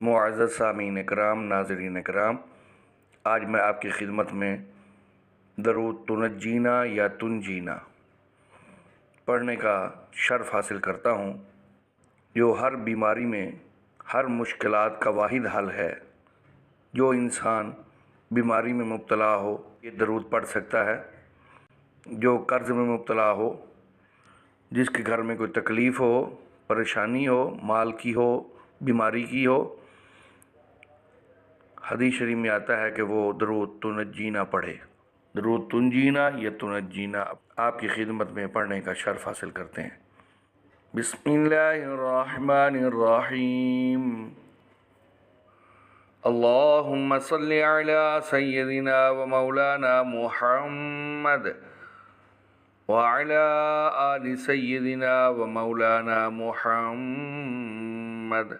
معزز سامعین اکرام، ناظرین اکرام، آج میں آپ کی خدمت میں درود تنجینا یا تنجینا پڑھنے کا شرف حاصل کرتا ہوں، جو ہر بیماری میں، ہر مشکلات کا واحد حل ہے۔ جو انسان بیماری میں مبتلا ہو یہ درود پڑھ سکتا ہے، جو قرض میں مبتلا ہو، جس کے گھر میں کوئی تکلیف ہو، پریشانی ہو، مال کی ہو، بیماری کی ہو، حدیث شریف میں آتا ہے کہ وہ درود تنجینا پڑھے۔ درود تنجینا یا تنجینا آپ کی خدمت میں پڑھنے کا شرف حاصل کرتے ہیں۔ بسم اللہ الرحمن الرحیم۔ اللہم صلی علی سیدنا و مولانا محمد وعلی آل سیدنا و مولانا محمد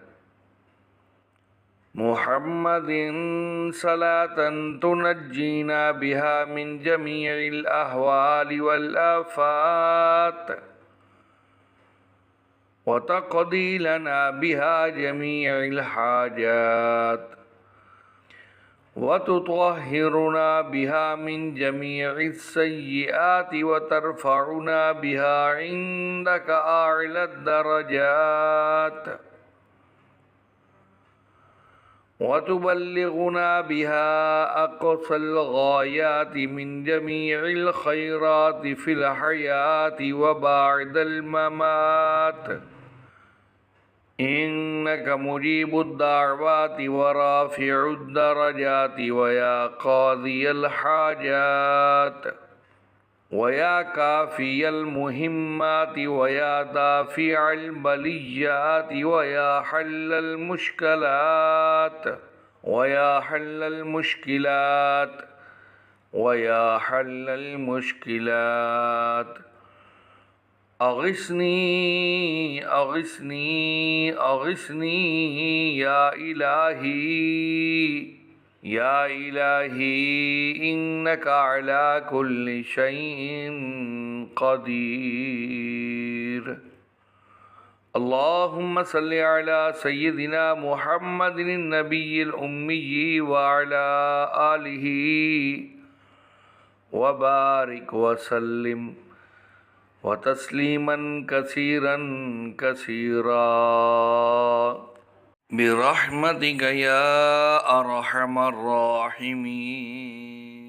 صلاة تنجینا بها من جمیع الاحوال والآفات وتقضی لنا بها جمیع الحاجات وتطهرنا بها من جمیع السیئات وترفعنا بها عندك أعلى الدرجات وتبلغنا بها أقصى الغايات من جميع الخيرات في الحياة وبعد الممات إنك مجيب الدعوات ورافع الدرجات ويا قاضي الحاجات ويا كافي المهمات ويا دافع البليات ويا حل المشكلات ويا حل المشكلات ويا حل المشكلات أغثني أغثني أغثني يا إلهي يا إلهي إنك على كل شيء قدير اللهم صل على سيدنا محمد النبي الأمي وعلى آله وبارك وسلم وتسليما كثيرا كثيرا برحمتك يا أرحم الراحمين۔